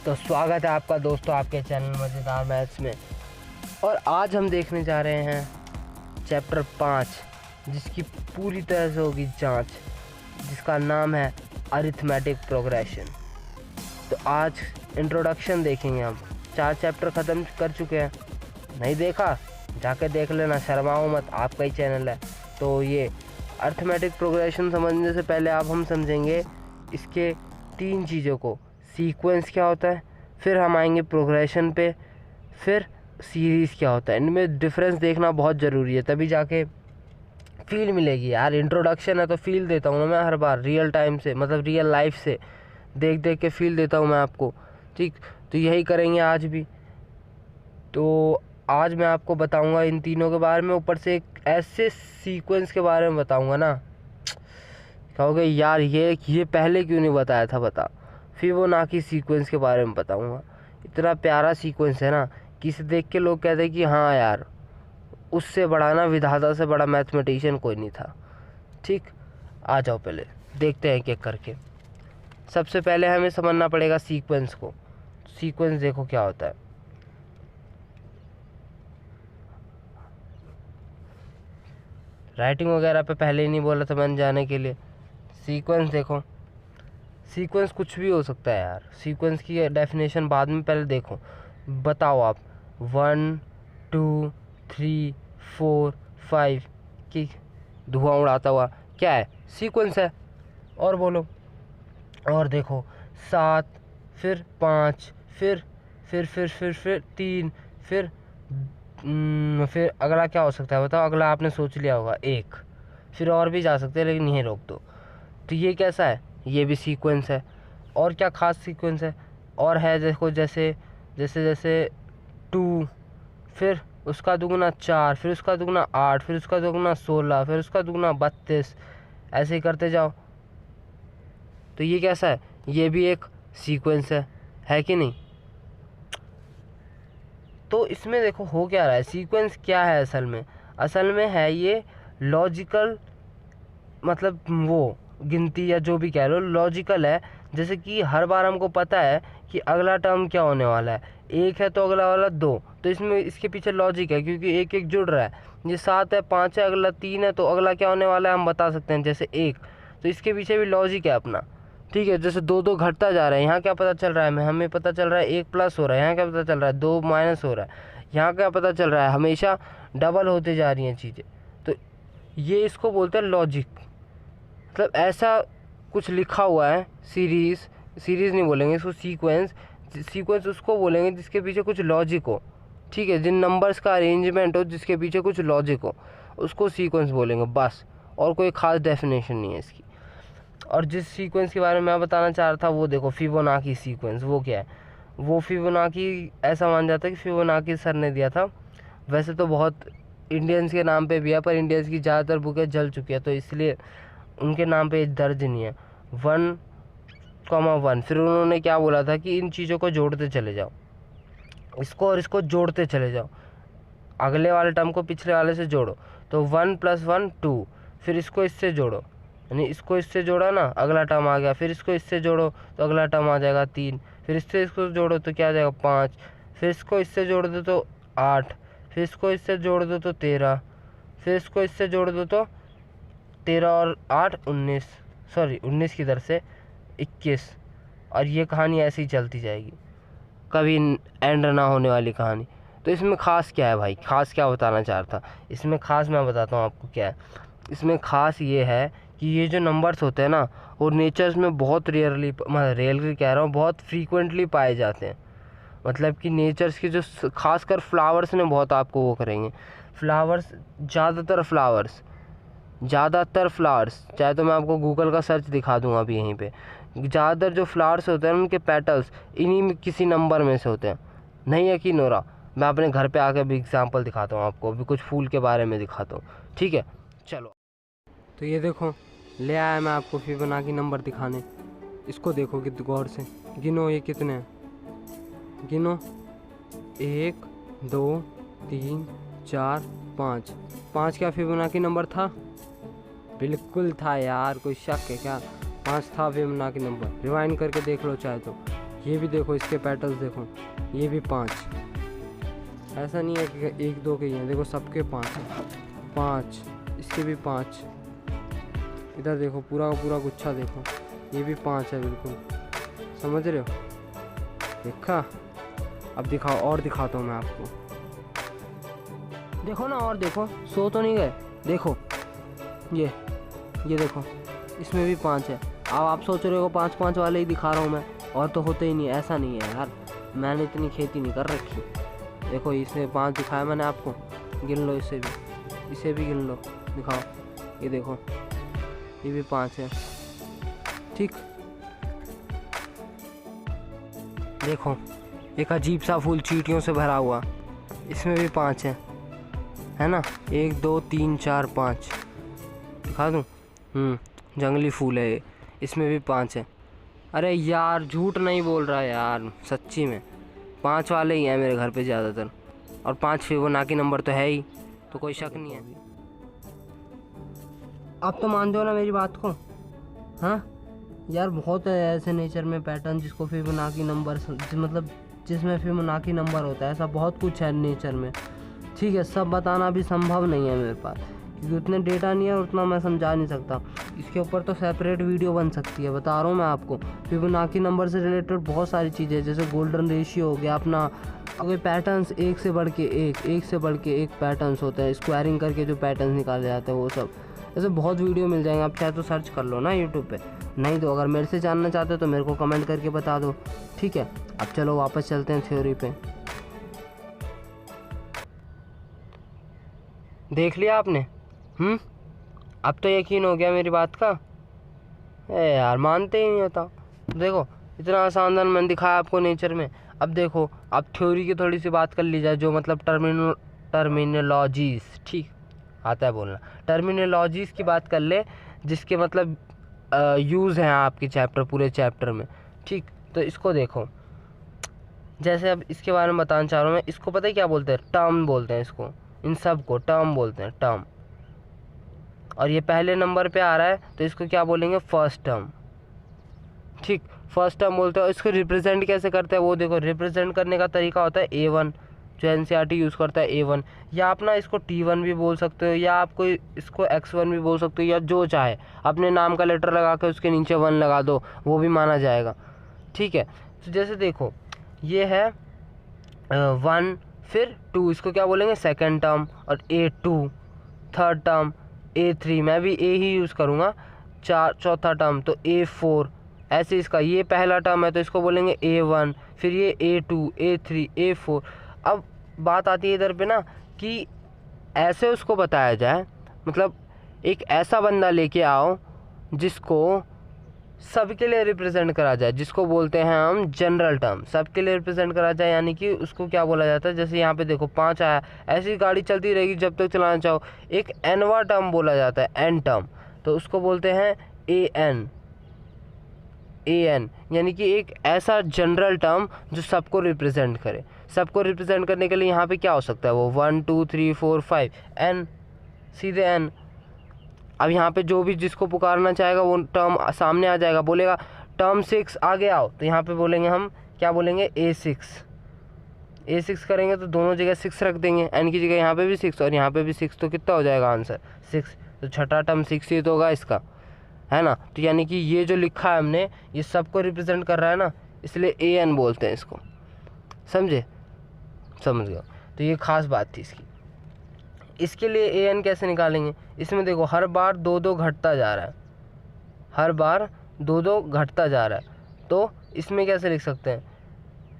तो स्वागत है आपका दोस्तों आपके चैनल मज़ेदार मैथ्स में। और आज हम देखने जा रहे हैं चैप्टर 5, जिसकी पूरी तरह से होगी जांच, जिसका नाम है अरिथमेटिक प्रोग्रेशन। तो आज इंट्रोडक्शन देखेंगे हम। 4 चैप्टर ख़त्म कर चुके हैं, नहीं देखा जाके देख लेना, शर्माओ मत, आपका ही चैनल है। तो ये अरिथमेटिक प्रोग्रेशन समझने से पहले हम समझेंगे इसके 3 चीज़ों को। सीक्वेंस क्या होता है, फिर हम आएंगे प्रोग्रेशन पे, फिर सीरीज़ क्या होता है। इनमें डिफरेंस देखना बहुत ज़रूरी है, तभी जाके फील मिलेगी। यार इंट्रोडक्शन है तो फील देता हूँ ना मैं हर बार, रियल टाइम से, मतलब रियल लाइफ से देख देख के फील देता हूँ मैं आपको। ठीक, तो यही करेंगे आज भी। तो आज मैं आपको बताऊँगा इन तीनों के बारे में, ऊपर से एक ऐसे सीक्वेंस के बारे में बताऊँगा ना, कहोगे यार ये पहले क्यों नहीं बताया था। बता, फिबोनाची सीक्वेंस के बारे में बताऊंगा। इतना प्यारा सीक्वेंस है ना कि इसे देख के लोग कहते हैं कि हाँ यार, उससे बड़ा ना, विधाता से बड़ा मैथमेटिशियन कोई नहीं था। ठीक, आ जाओ पहले देखते हैं एक एक करके। सबसे पहले हमें समझना पड़ेगा सीक्वेंस को। सीक्वेंस देखो क्या होता है। राइटिंग वगैरह पे पहले ही नहीं बोला था मैंने जाने के लिए। सीक्वेंस देखो, सीक्वेंस कुछ भी हो सकता है यार। सीक्वेंस की डेफिनेशन बाद में, पहले देखो। बताओ आप 1 2 3 4 5 की धुआं उड़ाता हुआ क्या है? सीक्वेंस है। और बोलो, और देखो 7, फिर 5, फिर 3, फिर अगला क्या हो सकता है बताओ। अगला आपने सोच लिया होगा 1, फिर और भी जा सकते हैं लेकिन यहीं रोक दो। तो ये कैसा है? ये भी सीक्वेंस है। और क्या खास सीक्वेंस है? और है देखो, जैसे जैसे जैसे 2, फिर उसका दुगुना 4, फिर उसका दुगुना 8, फिर उसका दुगुना 16, फिर उसका दुगुना 32, ऐसे ही करते जाओ। तो ये कैसा है? ये भी एक सीक्वेंस है कि नहीं? तो इसमें देखो हो क्या रहा है, सीक्वेंस क्या है असल में है ये लॉजिकल, मतलब वो गिनती या जो भी कह लो, लॉजिकल है। जैसे कि हर बार हमको पता है कि अगला टर्म क्या होने वाला है। 1 है तो अगला वाला 2, तो इसमें इसके पीछे लॉजिक है, क्योंकि 1 1 जुड़ रहा है। ये 7 है, 5 है, अगला 3 है, तो अगला क्या होने वाला है हम बता सकते हैं, जैसे 1। तो इसके पीछे भी लॉजिक है अपना। ठीक है, जैसे 2 2 घटता जा रहा है, यहाँ क्या पता चल रहा है हमें पता चल रहा है 1 प्लस हो रहा है, यहाँ क्या पता चल रहा है 2 माइनस हो रहा है, यहाँ क्या पता चल रहा है हमेशा डबल होते जा रही हैं चीज़ें। तो ये इसको बोलते हैं लॉजिक, मतलब ऐसा कुछ लिखा हुआ है। सीरीज़ नहीं बोलेंगे इसको, सीक्वेंस उसको बोलेंगे जिसके पीछे कुछ लॉजिक हो। ठीक है, जिन नंबर्स का अरेंजमेंट हो जिसके पीछे कुछ लॉजिक हो, उसको सीक्वेंस बोलेंगे बस। और कोई ख़ास डेफिनेशन नहीं है इसकी। और जिस सीक्वेंस के बारे में मैं बताना चाह रहा था वो देखो, फिबोनाची सीक्वेंस। वो क्या है? वो फिबोनाची, ऐसा मान जाता है कि फिबोनाची सर ने दिया था। वैसे तो बहुत इंडियंस के नाम पे भी है, पर इंडियंस की ज़्यादातर बुकें जल चुकी है, तो इसलिए उनके नाम पे दर्ज नहीं है। 1,1, फिर उन्होंने क्या बोला था कि इन चीज़ों को जोड़ते चले जाओ, इसको और इसको जोड़ते चले जाओ, अगले वाले टर्म को पिछले वाले से जोड़ो। तो 1 + 1 2, फिर इसको इससे जोड़ो, यानी इसको इससे जोड़ा ना, अगला टर्म आ गया। फिर इसको इससे जोड़ो तो अगला टर्म आ जाएगा 3, फिर इससे इसको जोड़ो तो क्या आ जाएगा 5, फिर इसको इससे जोड़ दो तो 8, फिर इसको इससे जोड़ दो तो 13, फिर इसको इससे जोड़ दो तो 13 और 8 19, सॉरी 19 की दर से 21। और ये कहानी ऐसे ही चलती जाएगी, कभी एंड ना होने वाली कहानी। तो इसमें ख़ास क्या है भाई? ख़ास क्या बताना चाह रहा था इसमें? ख़ास मैं बताता हूँ आपको क्या है इसमें। ख़ास ये है कि ये जो नंबर्स होते हैं ना, वो नेचर्स में बहुत रेयरली, मैं रेयरली कह रहा हूँ, बहुत फ्रीक्वेंटली पाए जाते हैं। मतलब कि नेचर्स के जो खासकर फ्लावर्स ने बहुत आपको वो करेंगे। ज़्यादातर फ्लावर्स, चाहे तो मैं आपको गूगल का सर्च दिखा दूंगा अभी यहीं पे। ज़्यादातर जो फ्लावर्स होते हैं उनके पेटल्स इन्हीं में किसी नंबर में से होते हैं। नहीं यकीन हो रहा, मैं अपने घर पे आकर भी एग्जांपल दिखाता हूँ आपको, अभी कुछ फूल के बारे में दिखाता हूँ। ठीक है, चलो। तो ये देखो, ले आया मैं आपको फिबोनाची नंबर दिखाने। इसको देखो कि गौर से गिनो, ये कितने हैं गिनो। 1 2 3 4 5। 5 क्या फिबोनाची नंबर था? बिल्कुल था यार, कोई शक है क्या? 5 था फिबोनाची नंबर। रिवाइंड करके देख लो चाहे तो। ये भी देखो, इसके पेटल्स देखो, ये भी 5। ऐसा नहीं है कि 1 2 के ही हैं, देखो सबके 5 हैं। 5, इसके भी 5। इधर देखो पूरा का पूरा गुच्छा देखो, ये भी 5 है बिल्कुल, समझ रहे हो? देखा? अब दिखाओ, और दिखाता हूँ मैं आपको। देखो ना, और देखो, सो तो नहीं गए। देखो ये देखो, इसमें भी 5 है। अब आप सोच रहे हो 5 वाले ही दिखा रहा हूँ मैं, और तो होते ही नहीं। ऐसा नहीं है यार, मैंने इतनी खेती नहीं कर रखी। देखो इसमें 5 दिखाया मैंने आपको, गिन लो इसे भी गिन लो, दिखाओ। ये देखो, ये भी 5 है। ठीक, देखो एक अजीब सा फूल चींटियों से भरा हुआ, इसमें भी 5 है ना? 1 2 3 4 5 दिखा दूँ? जंगली फूल है ये, इसमें भी 5 है। अरे यार झूठ नहीं बोल रहा यार, सच्ची में 5 वाले ही हैं मेरे घर पे ज़्यादातर, और 5 फिबोनाची नंबर तो है ही, तो कोई शक नहीं है। आप तो मान दो ना मेरी बात को। हाँ यार, बहुत है ऐसे नेचर में पैटर्न जिसको फिबोनाची नंबर, मतलब जिसमें फिबोनाची नंबर होता है, ऐसा बहुत कुछ है नेचर में। ठीक है, सब बताना भी संभव नहीं है मेरे पास, क्योंकि उतने डेटा नहीं है, उतना मैं समझा नहीं सकता। इसके ऊपर तो सेपरेट वीडियो बन सकती है, बता रहा हूँ मैं आपको। फिबोनाची नंबर से रिलेटेड बहुत सारी चीज़ें, जैसे गोल्डन रेशियो हो गया अपना, अगर पैटर्न्स एक से बढ़ के एक पैटर्न्स होते हैं, स्क्वायरिंग करके जो पैटर्न्स निकाले जाते हैं, वो सब ऐसे बहुत वीडियो मिल जाएंगे। आप चाहे तो सर्च कर लो ना यूट्यूब पे, नहीं तो अगर मेरे से जानना चाहते हो तो मेरे को कमेंट करके बता दो। ठीक है, अब चलो वापस चलते हैं थ्योरी पे। देख लिया आपने? अब तो यकीन हो गया मेरी बात का? यार मानते ही नहीं होता। देखो इतना आसान मैंने दिखाया आपको नेचर में। अब देखो, अब थ्योरी की थोड़ी सी बात कर ली जाए, जो मतलब टर्मिनोलॉजीज, ठीक आता है बोलना, टर्मिनोलॉजीज की बात कर ले, जिसके मतलब यूज़ हैं आपके पूरे चैप्टर में। ठीक, तो इसको देखो, जैसे अब इसके बारे में बताना चाह रहा हूँ मैं। इसको पता है क्या बोलते हैं? टर्म बोलते हैं इसको, इन सब को टर्म बोलते हैं, टर्म। और ये पहले नंबर पे आ रहा है तो इसको क्या बोलेंगे? First term. ठीक, फर्स्ट टर्म बोलते हैं। इसको रिप्रेजेंट कैसे करते हैं वो देखो, रिप्रेजेंट करने का तरीका होता है A1, जो NCERT यूज़ करता है A1, या आप ना इसको T1 भी बोल सकते हो, या आप कोई इसको X1 भी बोल सकते हो, या जो चाहे अपने नाम का लेटर लगा के उसके नीचे 1 लगा दो, वो भी माना जाएगा। ठीक है, तो जैसे देखो ये है 1, फिर 2, इसको क्या बोलेंगे? Second term. और A2 थर्ड टर्म, A3 मैं भी A ही यूज़ करूँगा, चौथा टर्म तो A4। ऐसे इसका ये पहला टर्म है तो इसको बोलेंगे A1, फिर ये A2, A3, A4। अब बात आती है इधर पे ना कि ऐसे उसको बताया जाए, मतलब एक ऐसा बंदा लेके आओ जिसको सबके लिए रिप्रेजेंट करा जाए, जिसको बोलते हैं हम जनरल टर्म, सबके लिए रिप्रेजेंट करा जाए। यानी कि उसको क्या बोला जाता है? जैसे यहाँ पे देखो 5 आया, ऐसी गाड़ी चलती रहेगी जब तक चलाना चाहो। एक एनवा टर्म बोला जाता है, एन टर्म, तो उसको बोलते हैं AN, यानी कि एक ऐसा जनरल टर्म जो सबको रिप्रेजेंट करे। सबको रिप्रेजेंट करने के लिए यहाँ पे क्या हो सकता है? वो 1 2 3 4 5 N, सीधे N। अब यहाँ पे जो भी जिसको पुकारना चाहेगा वो टर्म सामने आ जाएगा, बोलेगा टर्म 6 आगे आओ, तो यहाँ पे बोलेंगे हम, क्या बोलेंगे? A6 करेंगे तो दोनों जगह 6 रख देंगे, N की जगह यहाँ पे भी 6 और यहाँ पे भी 6, तो कितना हो जाएगा आंसर? 6। तो छठा टर्म 6 ही तो होगा इसका, है ना? तो यानी कि ये जो लिखा है हमने, ये सबको रिप्रेजेंट कर रहा है ना, इसलिए AN बोलते हैं इसको। समझे? समझ गए? तो ये खास बात थी इसकी। इसके लिए AN कैसे निकालेंगे? इसमें देखो हर बार 2 घटता जा रहा है, हर बार 2 घटता जा रहा है, तो इसमें कैसे लिख सकते हैं?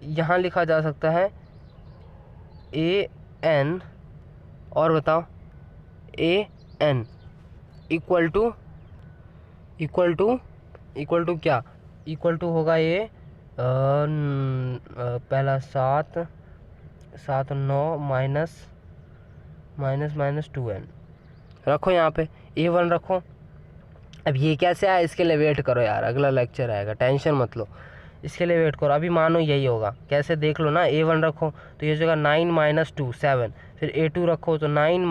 यहाँ लिखा जा सकता है AN, और बताओ AN इक्वल टू क्या? इक्वल टू होगा ये पहला 7 9 माइनस 2N रखो, यहाँ पे A1 रखो। अब ये कैसे आया, इसके लिए वेट करो यार, अगला लेक्चर आएगा, टेंशन मत लो, इसके लिए वेट करो। अभी मानो यही होगा, कैसे देख लो ना। A1 रखो तो ये होगा 9 - 2 7, फिर A2 रखो तो 9 -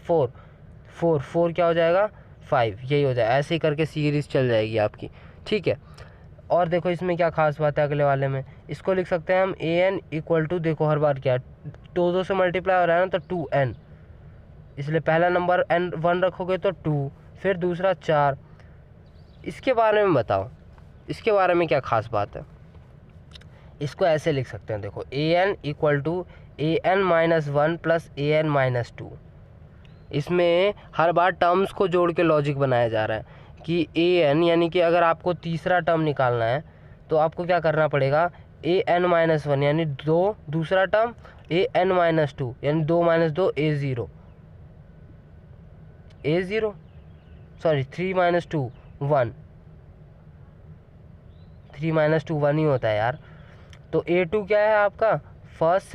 4 क्या हो जाएगा? 5, यही हो जाए। ऐसे ही करके सीरीज़ चल जाएगी आपकी। ठीक है, और देखो इसमें क्या खास बात है अगले वाले में, इसको लिख सकते हैं हम an इक्वल टू, देखो हर बार क्या 2 से मल्टीप्लाई हो रहा है ना, तो 2n, इसलिए पहला नंबर n 1 रखोगे तो 2, फिर दूसरा 4। इसके बारे में बताओ, इसके बारे में क्या खास बात है। इसको ऐसे लिख सकते हैं, देखो an equal to an-1 plus an-2। इसमें हर बार टर्म्स को जोड़ के लॉजिक बनाया जा रहा है कि an, यानी कि अगर आपको तीसरा टर्म निकालना है तो आपको क्या करना पड़ेगा, an-1 यानी 2, दूसरा टर्म an-2 यानी 2 - 2 a0 सॉरी 3 - 2 1, 3 - 2 1 ही होता है यार। तो a2 क्या है आपका, first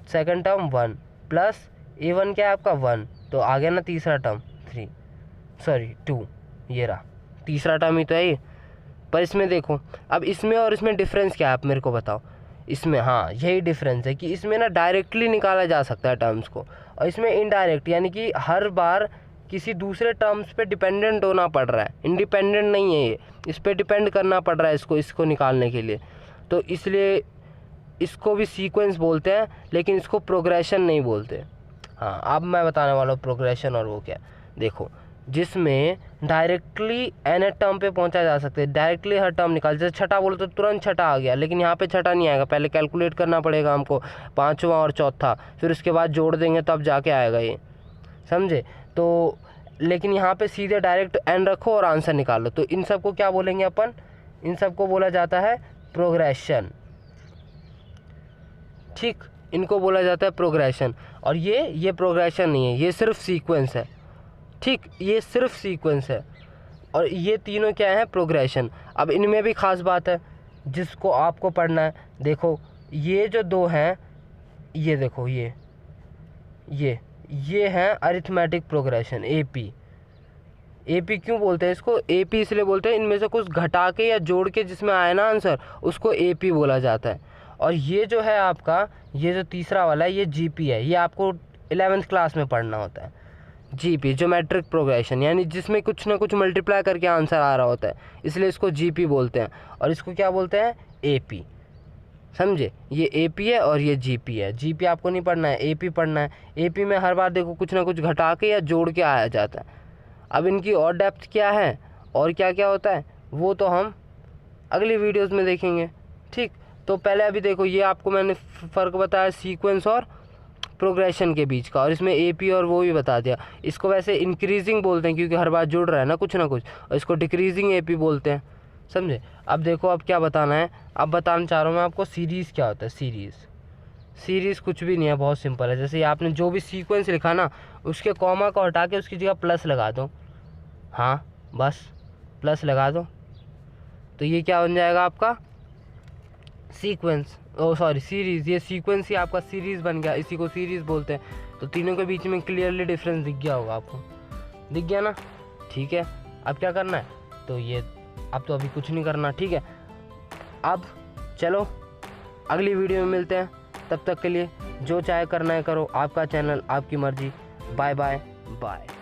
second term 1 plus a1 क्या है आपका 1, तो आ गया ना तीसरा टर्म 2, ये रहा तीसरा टर्म ही तो है ये। पर इसमें देखो, अब इसमें और इसमें डिफरेंस क्या है आप मेरे को बताओ। इसमें हाँ यही डिफरेंस है कि इसमें ना डायरेक्टली निकाला जा सकता है टर्म्स को, और इसमें इनडायरेक्ट, यानी कि हर बार किसी दूसरे टर्म्स पे डिपेंडेंट होना पड़ रहा है, इंडिपेंडेंट नहीं है ये, इस पर डिपेंड करना पड़ रहा है इसको निकालने के लिए। तो इसलिए इसको भी सीक्वेंस बोलते हैं, लेकिन इसको प्रोग्रेशन नहीं बोलते। हाँ अब मैं बताने वाला हूँ प्रोग्रेशन और वो क्या। देखो जिसमें डायरेक्टली n टर्म पे पहुंचा जा सकता है, डायरेक्टली हर टर्म निकाल, जैसे छठा बोलो तो तुरंत छठा आ गया, लेकिन यहाँ पे छठा नहीं आएगा, पहले कैलकुलेट करना पड़ेगा हमको, पांचवा और चौथा, फिर उसके बाद जोड़ देंगे तब जाके आएगा ये, समझे। तो लेकिन यहाँ पे सीधे डायरेक्ट n रखो और आंसर निकालो। तो इन सबको क्या बोलेंगे अपन, इन सबको बोला जाता है प्रोग्रेशन, ठीक, इनको बोला जाता है प्रोग्रेशन। और ये प्रोग्रेशन नहीं है, ये सिर्फ सीक्वेंस है, ठीक, ये सिर्फ सीक्वेंस है। और ये तीनों क्या है, प्रोग्रेशन। अब इनमें भी खास बात है जिसको आपको पढ़ना है। देखो ये जो दो हैं, ये देखो ये हैं अरिथमेटिक प्रोग्रेशन, एपी क्यों बोलते हैं इसको, एपी इसलिए बोलते हैं इनमें से कुछ घटा के या जोड़ के जिसमें आए ना आंसर, उसको एपी बोला जाता है। और ये जो है आपका, ये जो तीसरा वाला है, ये जीपी है, ये आपको 11वीं क्लास में पढ़ना होता है। जीपी ज्योमेट्रिक प्रोग्रेशन, यानी जिसमें कुछ ना कुछ मल्टीप्लाई करके आंसर आ रहा होता है, इसलिए इसको जीपी बोलते हैं। और इसको क्या बोलते हैं, एपी, समझे। ये एपी है और ये जीपी है। जीपी आपको नहीं पढ़ना है, एपी पढ़ना है। एपी में हर बार देखो कुछ ना कुछ घटा के या जोड़ के आया जाता है। अब इनकी और डेप्थ क्या है और क्या क्या होता है वो तो हम अगली वीडियोस में देखेंगे, ठीक। तो पहले अभी देखो, ये आपको मैंने फ़र्क बताया सीक्वेंस और प्रोग्रेशन के बीच का, और इसमें एपी और वो भी बता दिया। इसको वैसे इंक्रीजिंग बोलते हैं क्योंकि हर बार जुड़ रहा है ना कुछ, और इसको डिक्रीजिंग एपी बोलते हैं, समझे। अब देखो अब क्या बताना है, अब बताना चाह रहा हूँ मैं आपको सीरीज़ क्या होता है। सीरीज़ कुछ भी नहीं है, बहुत सिंपल है। जैसे आपने जो भी सीक्वेंस लिखा ना, उसके कॉमा को हटा के उसकी जगह प्लस लगा दो, हाँ बस प्लस लगा दो, तो ये क्या बन जाएगा आपका सीक्वेंस, सीरीज़। ये सीक्वेंस ही आपका सीरीज़ बन गया, इसी को सीरीज़ बोलते हैं। तो तीनों के बीच में क्लियरली डिफरेंस दिख गया होगा आपको, दिख गया ना, ठीक है। अब क्या करना है, तो ये अब तो अभी कुछ नहीं करना, ठीक है। अब चलो अगली वीडियो में मिलते हैं, तब तक के लिए जो चाहे करना है करो, आपका चैनल आपकी मर्जी। Bye bye bye.